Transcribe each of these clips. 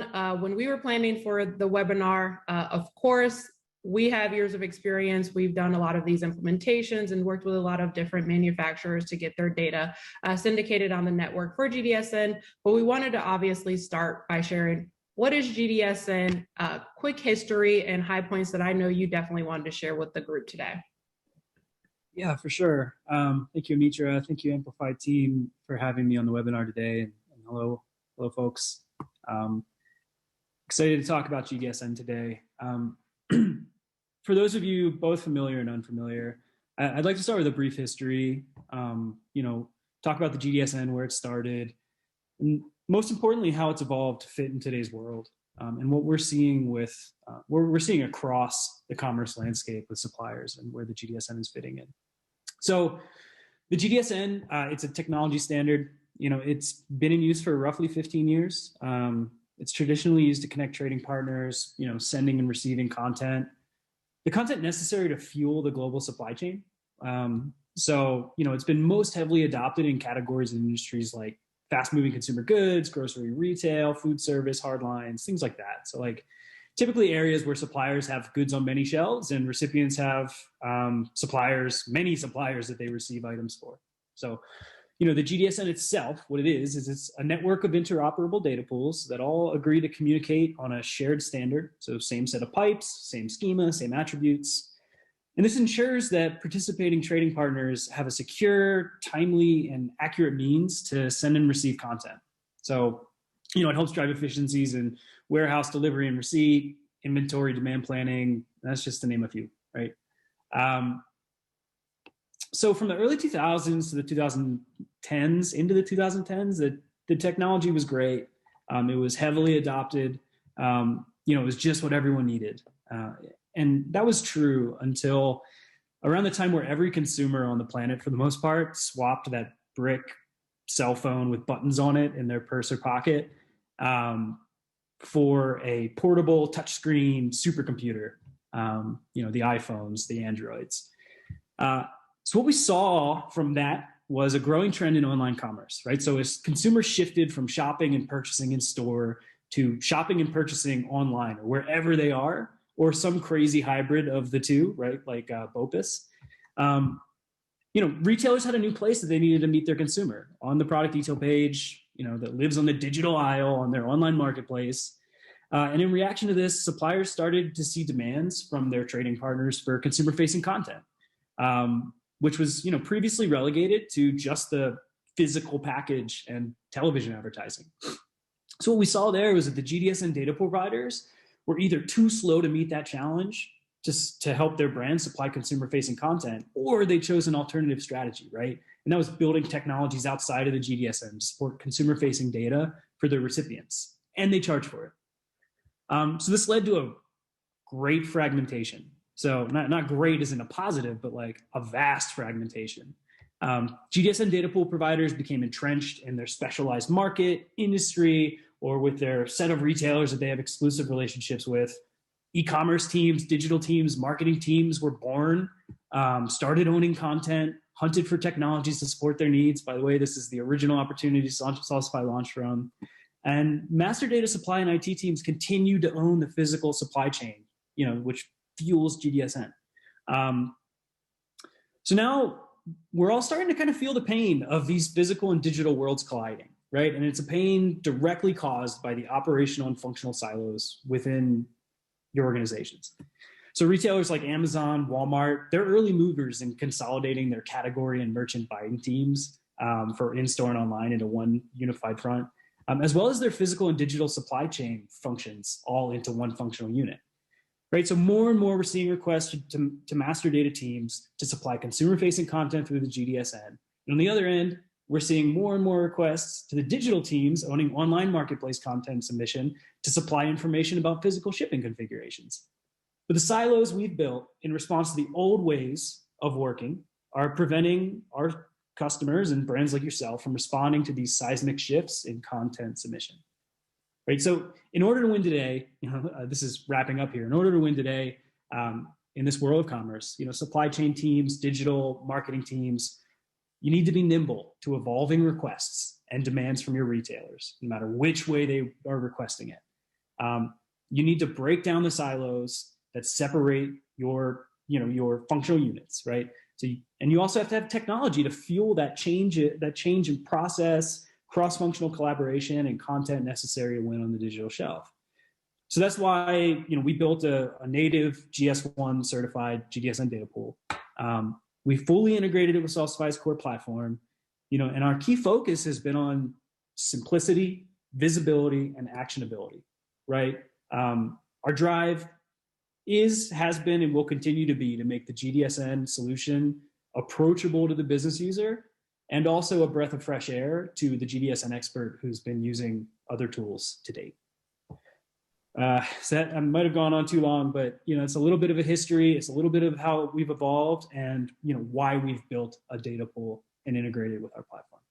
everyone. When we were planning for the webinar, of course, we have years of experience. We've done a lot of these implementations and worked with a lot of different manufacturers to get their data syndicated on the network for GDSN. But we wanted to obviously start by sharing what is GDSN, quick history and high points that I know you definitely wanted to share with the group today. Yeah, for sure. Thank you, Amitra. Thank you, Amplify team, for having me on the webinar today. And hello, folks. Excited to talk about GDSN today. For those of you both familiar and unfamiliar, I'd like to start with a brief history. Talk about the GDSN, where it started, and most importantly, how it's evolved to fit in today's world, and what we're seeing across the commerce landscape with suppliers and where the GDSN is fitting in. So the GDSN, it's a technology standard. It's been in use for roughly 15 years. It's traditionally used to connect trading partners, sending and receiving content, the content necessary to fuel the global supply chain. It's been most heavily adopted in categories and industries like fast-moving consumer goods, grocery retail, food service, hard lines, things like that. So typically areas where suppliers have goods on many shelves and recipients have many suppliers that they receive items for. So, the GDSN itself, what it is it's a network of interoperable data pools that all agree to communicate on a shared standard. So same set of pipes, same schema, same attributes. And this ensures that participating trading partners have a secure, timely, and accurate means to send and receive content. So, it helps drive efficiencies in warehouse delivery and receipt, inventory, demand planning. That's just to name a few, right? So from the early 2000s to the 2010s, into the 2010s, the technology was great. It was heavily adopted. It was just what everyone needed. And that was true until around the time where every consumer on the planet, for the most part, swapped that brick cell phone with buttons on it in their purse or pocket for a portable touchscreen supercomputer, the iPhones, the Androids. So what we saw from that was a growing trend in online commerce, right? So as consumers shifted from shopping and purchasing in store to shopping and purchasing online or wherever they are, or some crazy hybrid of the two, right? Like BOPIS. Retailers had a new place that they needed to meet their consumer on the product detail page, that lives on the digital aisle on their online marketplace. And in reaction to this, suppliers started to see demands from their trading partners for consumer-facing content, which was, previously relegated to just the physical package and television advertising. So what we saw there was that the GDSN data providers were either too slow to meet that challenge just to help their brand supply consumer-facing content, or they chose an alternative strategy, right? And that was building technologies outside of the GDSN to support consumer-facing data for their recipients, and they charge for it. So this led to a great fragmentation. So not great as in a positive, but like a vast fragmentation. GDSN data pool providers became entrenched in their specialized market, industry, or with their set of retailers that they have exclusive relationships with. E-commerce teams, digital teams, marketing teams were born, started owning content, hunted for technologies to support their needs. By the way, this is the original opportunity Salsify launched from. And master data supply and IT teams continue to own the physical supply chain, which fuels GDSN. So now we're all starting to kind of feel the pain of these physical and digital worlds colliding, right? And it's a pain directly caused by the operational and functional silos within your organizations. So retailers like Amazon, Walmart, they're early movers in consolidating their category and merchant buying teams for in-store and online into one unified front, as well as their physical and digital supply chain functions all into one functional unit. Right, so more and more we're seeing requests to master data teams to supply consumer-facing content through the GDSN. And on the other end, we're seeing more and more requests to the digital teams owning online marketplace content submission to supply information about physical shipping configurations. But the silos we've built in response to the old ways of working are preventing our customers and brands like yourself from responding to these seismic shifts in content submission. Right, so in order to win today, this is wrapping up here. In order to win today in this world of commerce, supply chain teams, digital marketing teams, you need to be nimble to evolving requests and demands from your retailers, no matter which way they are requesting it. You need to break down the silos that separate your functional units, right? And you also have to have technology to fuel that change in process, cross-functional collaboration, and content necessary to win on the digital shelf. So that's why we built a native GS1 certified GDSN data pool. We fully integrated it with Salsify's core platform, and our key focus has been on simplicity, visibility, and actionability, right? Our drive has been, and will continue to be, to make the GDSN solution approachable to the business user, and also a breath of fresh air to the GDSN expert who's been using other tools to date. So that I might have gone on too long, but it's a little bit of a history. It's a little bit of how we've evolved, and why we've built a data pool and integrated with our platform.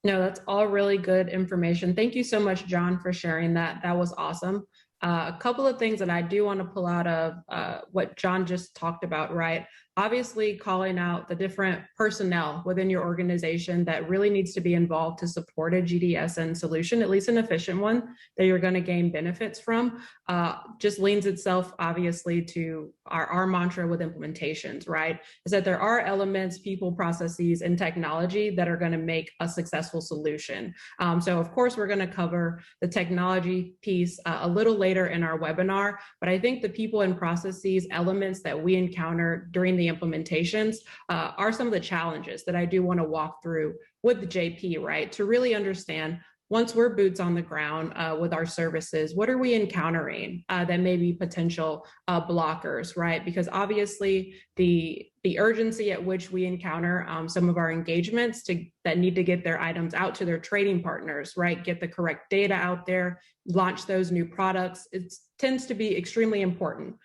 No, that's all really good information. Thank you so much, John, for sharing that. That was awesome. A couple of things that I do want to pull out of what John just talked about, right? Obviously, calling out the different personnel within your organization that really needs to be involved to support a GDSN solution, at least an efficient one that you're going to gain benefits from, just leans itself, obviously, to our mantra with implementations, right? Is that there are elements, people, processes, and technology that are going to make a successful solution. So, of course, we're going to cover the technology piece a little later in our webinar, but I think the people and processes elements that we encounter during the implementations are some of the challenges that I do want to walk through with the JP, right? To really understand, once we're boots on the ground with our services, what are we encountering that may be potential blockers, right? Because obviously the urgency at which we encounter some of our engagements that need to get their items out to their trading partners, right? Get the correct data out there, launch those new products. It tends to be extremely important.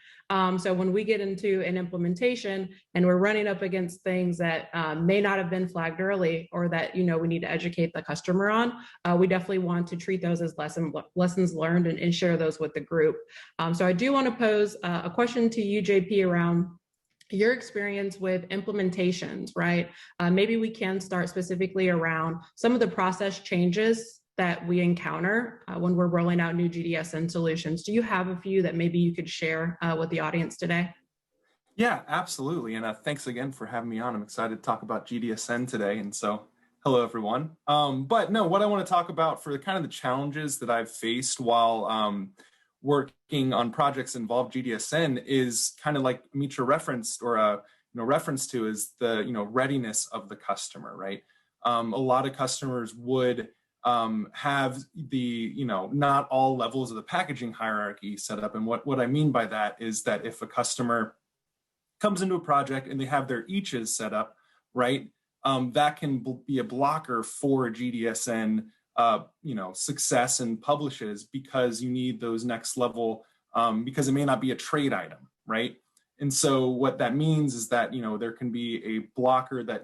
So when we get into an implementation and we're running up against things that may not have been flagged early, or that we need to educate the customer on, we definitely want to treat those as lessons learned and share those with the group. So I do want to pose a question to you, JP, around your experience with implementations, right? Maybe we can start specifically around some of the process changes that we encounter when we're rolling out new GDSN solutions. Do you have a few that maybe you could share with the audience today? Yeah, absolutely. And thanks again for having me on. I'm excited to talk about GDSN today. And so, hello, everyone. But no, what I want to talk about for kind of the challenges that I've faced while working on projects involve GDSN is kind of like Mitra referenced, or reference to, is the readiness of the customer, right? A lot of customers would have the not all levels of the packaging hierarchy set up. And what I mean by that is that if a customer comes into a project and they have their eaches set up, right, that can be a blocker for GDSN success and publishes, because you need those next level, because it may not be a trade item, right? And so what that means is that there can be a blocker that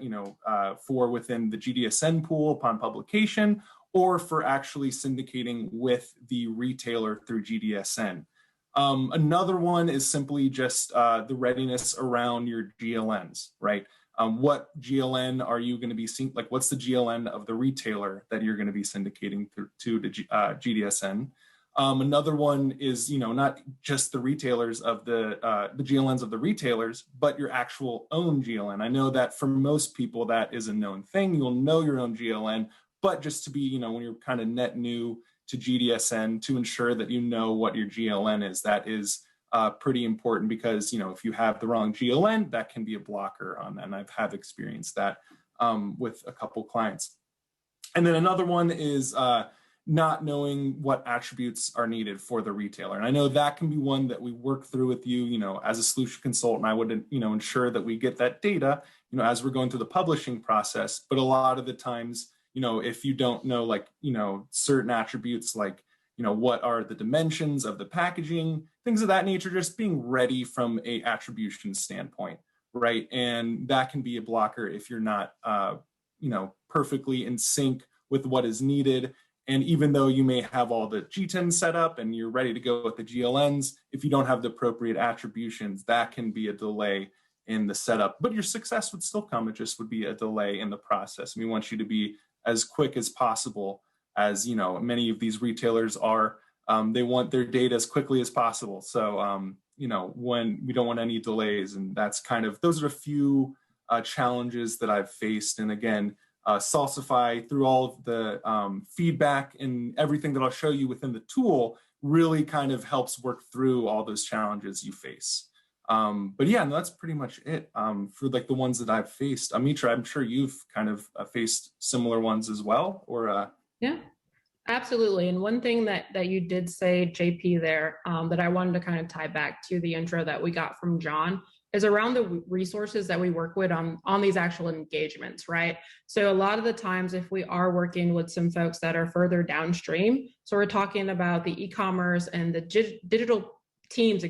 for within the GDSN pool upon publication, or for actually syndicating with the retailer through GDSN. Another one is simply just the readiness around your GLNs, right? What GLN are you going to be seeing? Like, what's the GLN of the retailer that you're going to be syndicating through to the GDSN? Another one is, not just the retailers of the GLNs of the retailers, but your actual own GLN. I know that for most people that is a known thing. You'll know your own GLN, but just to be, when you're kind of net new to GDSN, to ensure that you know what your GLN is, that is pretty important, because if you have the wrong GLN, that can be a blocker on that. And I've have experienced that with a couple clients. And then another one is not knowing what attributes are needed for the retailer. And I know that can be one that we work through with you, as a solution consultant. I would, ensure that we get that data, as we're going through the publishing process. But a lot of the times, if you don't know, certain attributes, like, what are the dimensions of the packaging, things of that nature, just being ready from a attribution standpoint, right? And that can be a blocker if you're not, perfectly in sync with what is needed. And even though you may have all the GTINs set up and you're ready to go with the GLNs, if you don't have the appropriate attributions, that can be a delay in the setup. But your success would still come. It just would be a delay in the process. We want you to be as quick as possible, as many of these retailers are They want their data as quickly as possible. So, when we don't want any delays, and that's those are a few challenges that I've faced. And again, Salsify, through all of the feedback and everything that I'll show you within the tool, really kind of helps work through all those challenges you face. But yeah, no, that's pretty much it for like the ones that I've faced. Amitra, I'm sure you've kind of faced similar ones as well, or Yeah, absolutely. And one thing that you did say, JP, there that I wanted to kind of tie back to the intro that we got from John is around the resources that we work with on these actual engagements, right? So a lot of the times, if we are working with some folks that are further downstream, so we're talking about the e-commerce and the digital teams,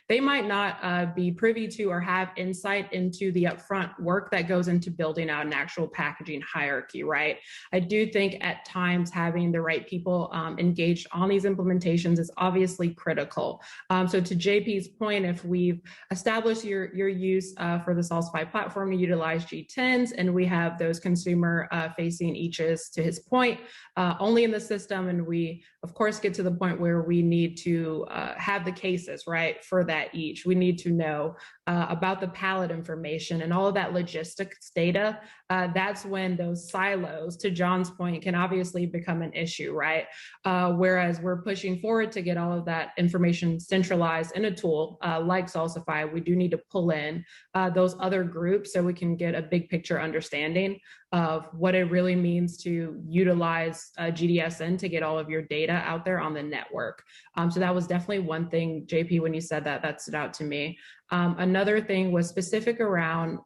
they might not be privy to or have insight into the upfront work that goes into building out an actual packaging hierarchy, right? I do think at times having the right people engaged on these implementations is obviously critical. So to JP's point, if we've established your use for the Salsify platform to utilize G10s, and we have those consumer facing eaches, to his point, only in the system, and we of course get to the point where we need to have the cases, right, for that each. We need to know about the pallet information and all of that logistics data. That's when those silos, to John's point, can obviously become an issue, right? Whereas we're pushing forward to get all of that information centralized in a tool like Salsify, we do need to pull in those other groups so we can get a big picture understanding of what it really means to utilize GDSN to get all of your data out there on the network. So that was definitely one thing, JP, when you said that stood out to me. Another thing was specific around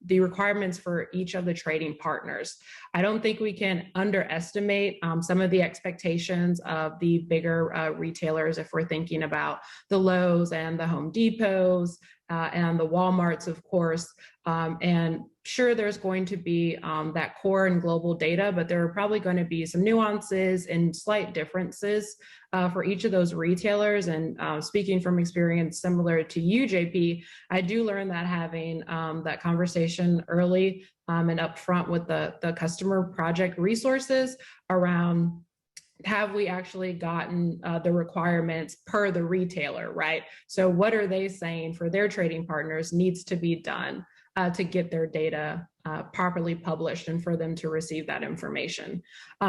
the requirements for each of the trading partners. I don't think we can underestimate some of the expectations of the bigger retailers if we're thinking about the Lowe's and the Home Depots and the Walmarts, of course. And sure, there's going to be that core and global data, but there are probably going to be some nuances and slight differences for each of those retailers. And speaking from experience similar to you, JP, I do learn that having that conversation early and upfront with the customer project resources around, have we actually gotten the requirements per the retailer, right? So what are they saying for their trading partners needs to be done to get their data properly published and for them to receive that information.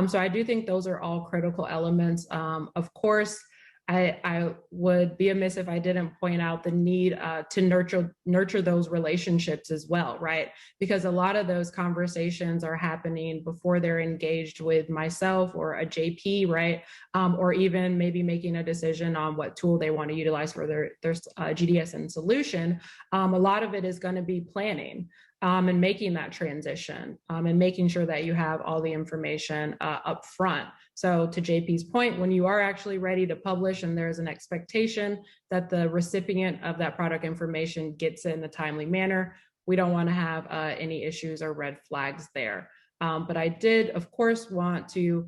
So I do think those are all critical elements. Of course, I would be amiss if I didn't point out the need to nurture those relationships as well, right? Because a lot of those conversations are happening before they're engaged with myself or a JP, right? Or even maybe making a decision on what tool they want to utilize for their GDSN solution. A lot of it is going to be planning. And making that transition and making sure that you have all the information up front. So to JP's point, when you are actually ready to publish and there's an expectation that the recipient of that product information gets it in a timely manner, we don't want to have any issues or red flags there. But I did, of course, want to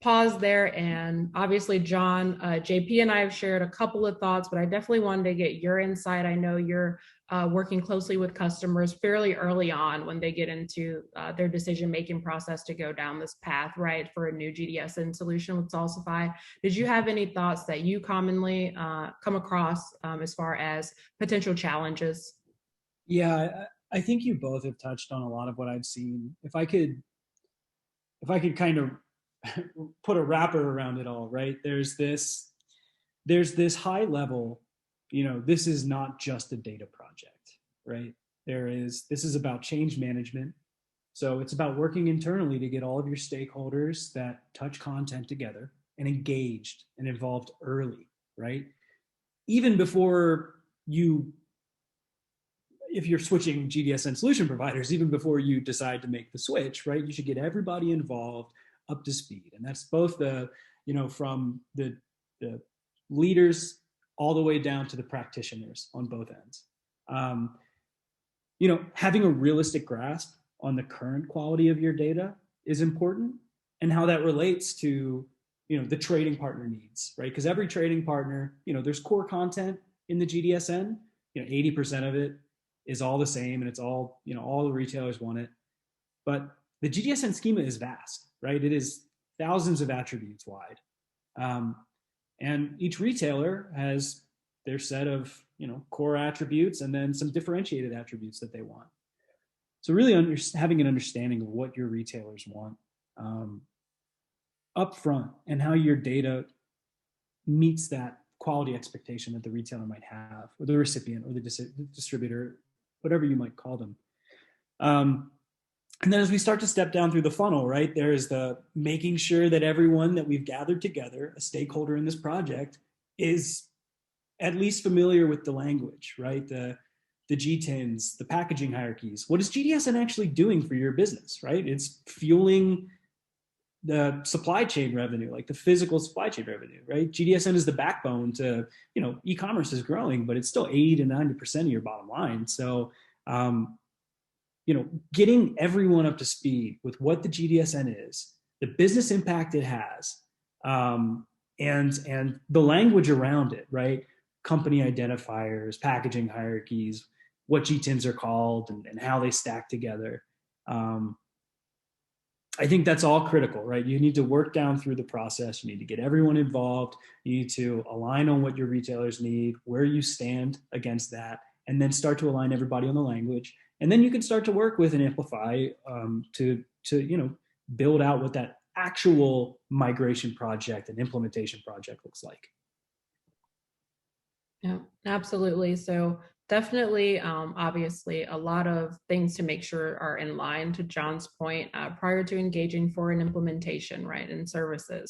pause there. And obviously, John, JP and I have shared a couple of thoughts, but I definitely wanted to get your insight. I know you're working closely with customers fairly early on when they get into their decision-making process to go down this path, right, for a new GDSN solution with Salsify. Did you have any thoughts that you commonly come across as far as potential challenges? Yeah, I think you both have touched on a lot of what I've seen. If I could kind of put a wrapper around it all, right? There's this high level, this is not just a data project, right? This is about change management. So it's about working internally to get all of your stakeholders that touch content together and engaged and involved early, right? Even before if you're switching GDSN solution providers, even before you decide to make the switch, right? You should get everybody involved up to speed. And that's both from the leaders all the way down to the practitioners on both ends. Having a realistic grasp on the current quality of your data is important, and how that relates to, the trading partner needs, right? Because every trading partner, there's core content in the GDSN, 80% of it is all the same, and it's all, all the retailers want it. But the GDSN schema is vast, right? It is thousands of attributes wide. And each retailer has their set of, core attributes and then some differentiated attributes that they want. So really having an understanding of what your retailers want up front and how your data meets that quality expectation that the retailer might have, or the recipient, or the distributor, whatever you might call them. And then as we start to step down through the funnel, right, there's the making sure that everyone that we've gathered together, a stakeholder in this project, is at least familiar with the language, right? The GTINs, the packaging hierarchies. What is GDSN actually doing for your business, right? It's fueling the supply chain revenue, like the physical supply chain revenue, right? GDSN is the backbone to, e-commerce is growing, but it's still 80 to 90% of your bottom line. So, getting everyone up to speed with what the GDSN is, the business impact it has, and the language around it, right? Company identifiers, packaging hierarchies, what GTINs are called, and how they stack together. I think that's all critical, right? You need to work down through the process. You need to get everyone involved. You need to align on what your retailers need, where you stand against that, and then start to align everybody on the language. And then you can start to work with and amplify to build out what that actual migration project and implementation project looks like. Yeah, absolutely. So definitely, obviously, a lot of things to make sure are in line, to John's point, prior to engaging for an implementation, right, and services.